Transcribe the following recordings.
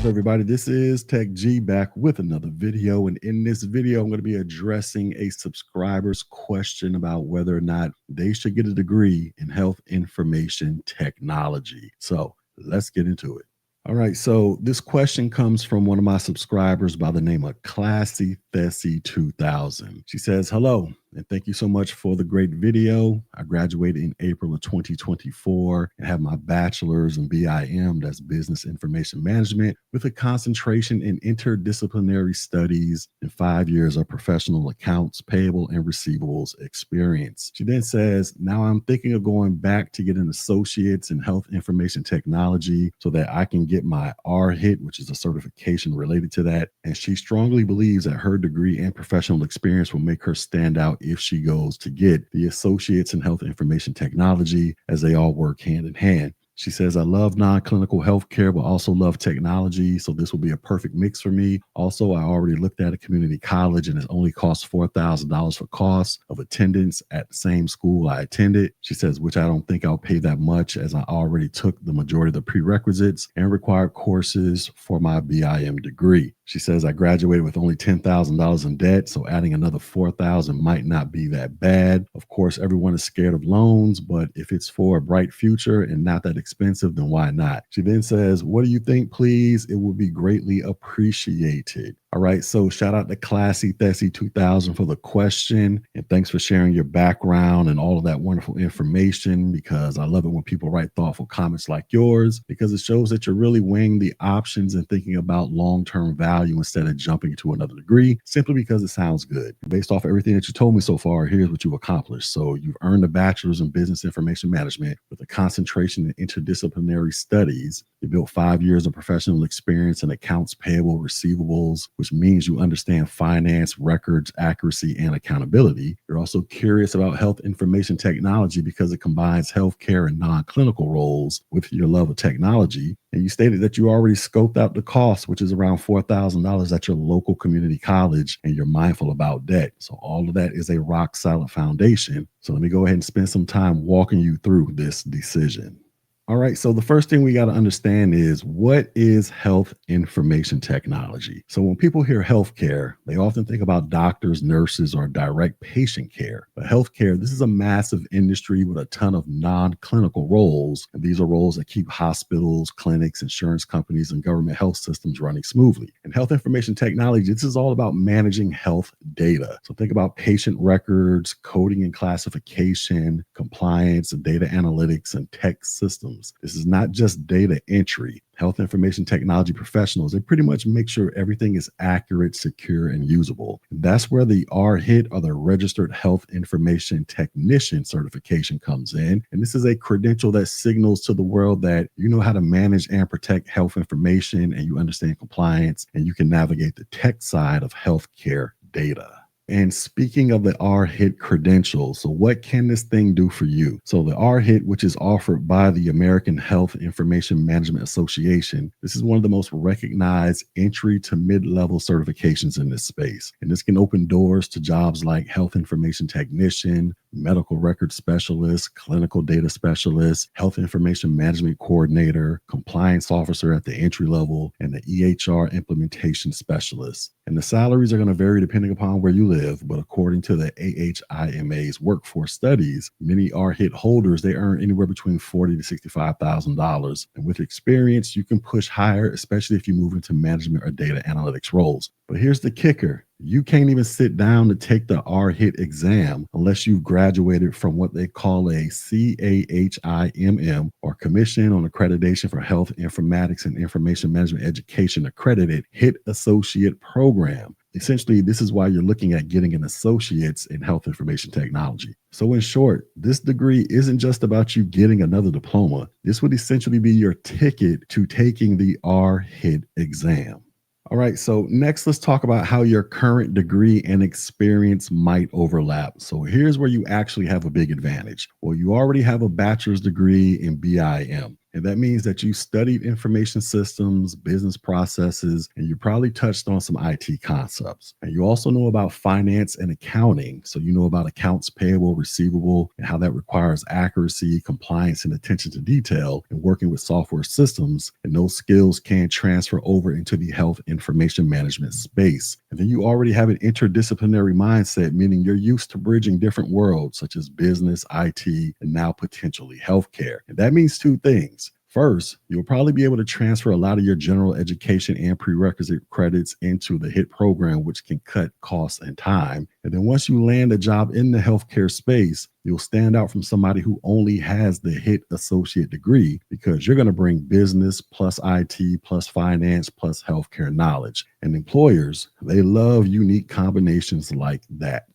everybody? This is Tech G back with another video. And in this video, I'm going to be addressing a subscriber's question about whether or not they should get a degree in health information technology. So let's get into it. All right, so this question comes from one of my subscribers by the name of Classy Thessie 2000. She says, hello, and thank you so much for the great video. I graduated in April of 2024 and have my bachelor's in BIM, that's Business Information Management, with a concentration in interdisciplinary studies and 5 years of professional accounts payable and receivables experience. She then says, now I'm thinking of going back to get an associate's in health information technology so that I can get my RHIT, which is a certification related to that. And she strongly believes that her degree and professional experience will make her stand out if she goes to get the associates in health information technology, as they all work hand in hand. She says, I love non-clinical healthcare, but also love technology. So this will be a perfect mix for me. Also, I already looked at a community college and it only costs $4,000 for costs of attendance at the same school I attended. She says, which I don't think I'll pay that much, as I already took the majority of the prerequisites and required courses for my BIM degree. She says, I graduated with only $10,000 in debt, so adding another $4,000 might not be that bad. Of course, everyone is scared of loans, but if it's for a bright future and not that expensive, then why not? She then says, what do you think, please? It would be greatly appreciated. All right, so shout out to Classy Thessie 2000 for the question, and thanks for sharing your background and all of that wonderful information, because I love it when people write thoughtful comments like yours, because it shows that you're really weighing the options and thinking about long-term value instead of jumping to another degree simply because it sounds good. Based off everything that you told me so far, here's what you've accomplished. So you've earned a bachelor's in business information management with a concentration in interdisciplinary studies. You built 5 years of professional experience in accounts payable, receivables, which means you understand finance, records, accuracy, and accountability. You're also curious about health information technology because it combines healthcare and non-clinical roles with your love of technology. And you stated that you already scoped out the cost, which is around $4,000 at your local community college, and you're mindful about debt. So all of that is a rock solid foundation. So let me go ahead and spend some time walking you through this decision. All right, so the first thing we got to understand is, what is health information technology? So when people hear healthcare, they often think about doctors, nurses, or direct patient care. But healthcare, this is a massive industry with a ton of non-clinical roles. And these are roles that keep hospitals, clinics, insurance companies, and government health systems running smoothly. And health information technology, this is all about managing health data. So think about patient records, coding and classification, compliance, data analytics, and tech systems. This is not just data entry. Health information technology professionals, they pretty much make sure everything is accurate, secure, and usable. That's where the RHIT, or the Registered Health Information Technician certification, comes in. And this is a credential that signals to the world that you know how to manage and protect health information, and you understand compliance, and you can navigate the tech side of healthcare data. And speaking of the RHIT credentials, so what can this thing do for you? So the RHIT, which is offered by the American Health Information Management Association, this is one of the most recognized entry to mid-level certifications in this space. And this can open doors to jobs like health information technician, medical record specialist, clinical data specialist, health information management coordinator, compliance officer at the entry level, and the EHR implementation specialist. And the salaries are going to vary depending upon where you live, but according to the AHIMA's workforce studies, many RHIT holders, they earn anywhere between $40,000 to $65,000. And with experience, you can push higher, especially if you move into management or data analytics roles. But here's the kicker. You can't even sit down to take the RHIT exam unless you've graduated from what they call a CAHIMM, or Commission on Accreditation for Health Informatics and Information Management Education accredited HIT Associate Program. Essentially, this is why you're looking at getting an associate's in health information technology. So in short, this degree isn't just about you getting another diploma. This would essentially be your ticket to taking the RHIT exam. All right, so next let's talk about how your current degree and experience might overlap. So here's where you actually have a big advantage. Well, you already have a bachelor's degree in BIM. And that means that you studied information systems, business processes, and you probably touched on some IT concepts. And you also know about finance and accounting. So you know about accounts payable, receivable, and how that requires accuracy, compliance, and attention to detail in working with software systems. And those skills can transfer over into the health information management space. And then you already have an interdisciplinary mindset, meaning you're used to bridging different worlds such as business, IT, and now potentially healthcare. And that means two things. First, you'll probably be able to transfer a lot of your general education and prerequisite credits into the HIT program, which can cut costs and time. And then once you land a job in the healthcare space, you'll stand out from somebody who only has the HIT associate degree because you're going to bring business plus IT plus finance plus healthcare knowledge. And employers, they love unique combinations like that.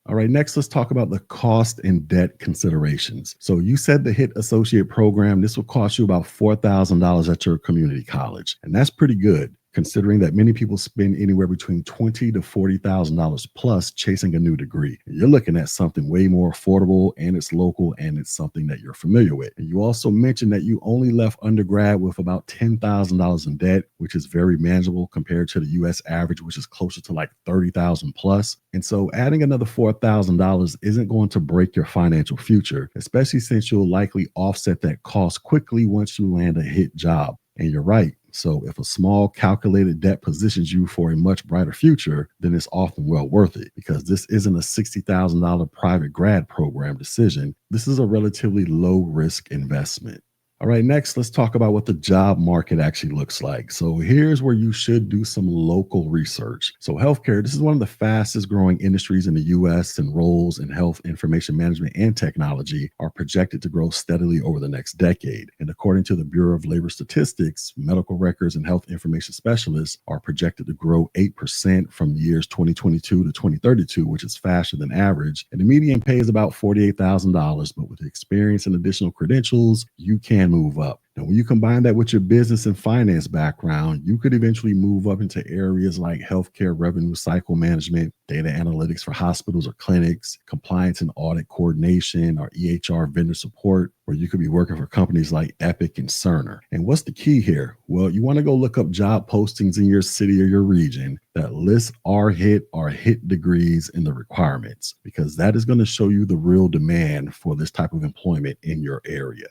All right, next, let's talk about the cost and debt considerations. So you said the HIT associate program, this will cost you about $4,000 at your community college. And that's pretty good, considering that many people spend anywhere between $20,000 to $40,000 plus chasing a new degree. And you're looking at something way more affordable, and it's local, and it's something that you're familiar with. And you also mentioned that you only left undergrad with about $10,000 in debt, which is very manageable compared to the US average, which is closer to like $30,000 plus. And so adding another $4,000 isn't going to break your financial future, especially since you'll likely offset that cost quickly once you land a HIT job. And you're right. So if a small calculated debt positions you for a much brighter future, then it's often well worth it because this isn't a $60,000 private grad program decision. This is a relatively low risk investment. All right, next, let's talk about what the job market actually looks like. So here's where you should do some local research. So healthcare, this is one of the fastest growing industries in the US, and roles in health information management and technology are projected to grow steadily over the next decade. And according to the Bureau of Labor Statistics, medical records and health information specialists are projected to grow 8% from the years 2022 to 2032, which is faster than average. And the median pay is about $48,000, but with experience and additional credentials, you can move up. Now, when you combine that with your business and finance background, you could eventually move up into areas like healthcare revenue cycle management, data analytics for hospitals or clinics, compliance and audit coordination, or EHR vendor support, where you could be working for companies like Epic and Cerner. And what's the key here? Well, you want to go look up job postings in your city or your region that list R-HIT or HIT degrees in the requirements, because that is going to show you the real demand for this type of employment in your area.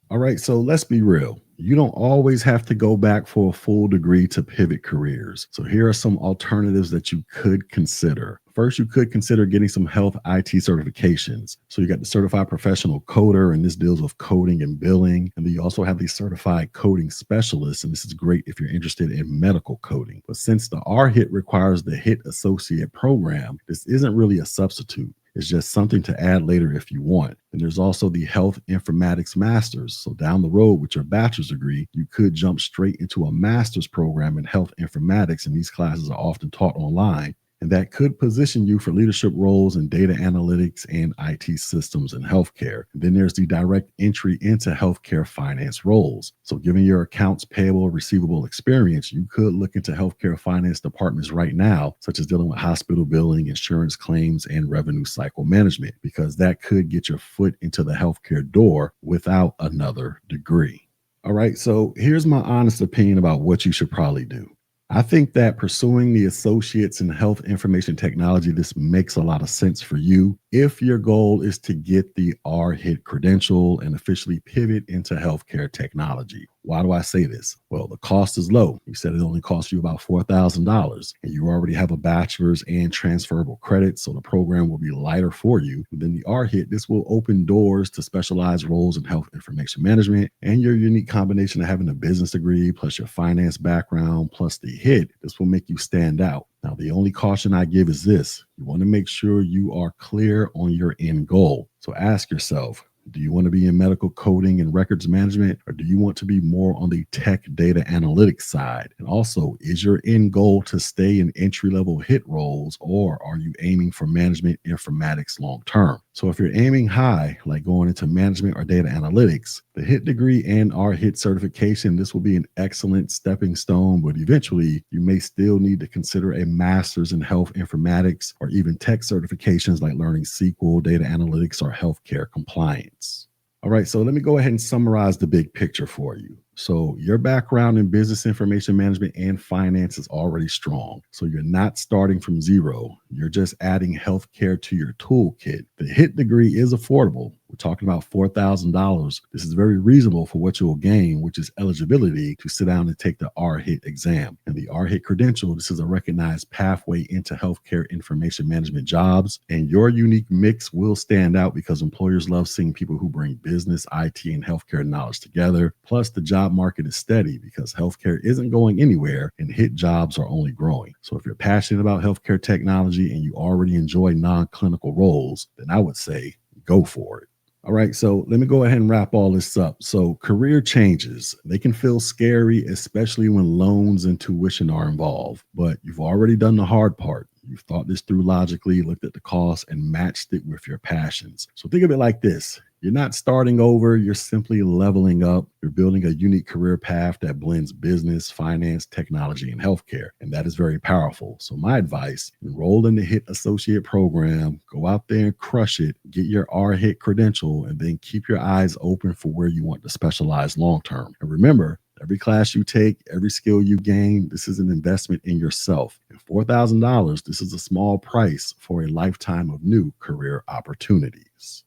All right, so let's be real. You don't always have to go back for a full degree to pivot careers. So here are some alternatives that you could consider. First, you could consider getting some health IT certifications. So you got the certified professional coder, and this deals with coding and billing. And then you also have the certified coding specialist, and this is great if you're interested in medical coding. But since the R-HIT requires the HIT associate program, this isn't really a substitute. It's just something to add later if you want. And there's also the Health Informatics Masters. So down the road with your bachelor's degree, you could jump straight into a master's program in health informatics, and these classes are often taught online. And that could position you for leadership roles in data analytics and IT systems in healthcare. And then there's the direct entry into healthcare finance roles. So given your accounts payable, receivable experience, you could look into healthcare finance departments right now, such as dealing with hospital billing, insurance claims, and revenue cycle management, because that could get your foot into the healthcare door without another degree. All right, so here's my honest opinion about what you should probably do. I think that pursuing the associates in health information technology, this makes a lot of sense for you if your goal is to get the R-HIT credential and officially pivot into healthcare technology. Why do I say this? Well, the cost is low. You said it only costs you about $4,000, and you already have a bachelor's and transferable credits, so the program will be lighter for you. And then the R-HIT, this will open doors to specialized roles in health information management, and your unique combination of having a business degree plus your finance background plus the HIT, this will make you stand out. Now, the only caution I give is this: you want to make sure you are clear on your end goal. So ask yourself, do you want to be in medical coding and records management, or do you want to be more on the tech data analytics side? And also, is your end goal to stay in entry-level HIT roles, or are you aiming for management informatics long term? So if you're aiming high, like going into management or data analytics, the HIT degree and R-HIT certification, this will be an excellent stepping stone, but eventually you may still need to consider a master's in health informatics or even tech certifications like learning SQL, data analytics, or healthcare compliance. All right, so let me go ahead and summarize the big picture for you. So, your background in business information management and finance is already strong. So, you're not starting from zero. You're just adding healthcare to your toolkit. The HIT degree is affordable. We're talking about $4,000. This is very reasonable for what you'll gain, which is eligibility to sit down and take the RHIT exam. And the RHIT credential, this is a recognized pathway into healthcare information management jobs. And your unique mix will stand out because employers love seeing people who bring business, IT, and healthcare knowledge together. Plus, the job market is steady because healthcare isn't going anywhere and HIT jobs are only growing. So if you're passionate about healthcare technology and you already enjoy non-clinical roles, then I would say go for it. All right, so let me go ahead and wrap all this up. So, career changes, they can feel scary, especially when loans and tuition are involved, but you've already done the hard part. You've thought this through logically, looked at the cost, and matched it with your passions. So, think of it like this. You're not starting over, you're simply leveling up. You're building a unique career path that blends business, finance, technology, and healthcare. And that is very powerful. So, my advice, enroll in the HIT Associate program, go out there and crush it, get your RHIT credential, and then keep your eyes open for where you want to specialize long term. And remember, every class you take, every skill you gain, this is an investment in yourself. And $4,000, this is a small price for a lifetime of new career opportunities.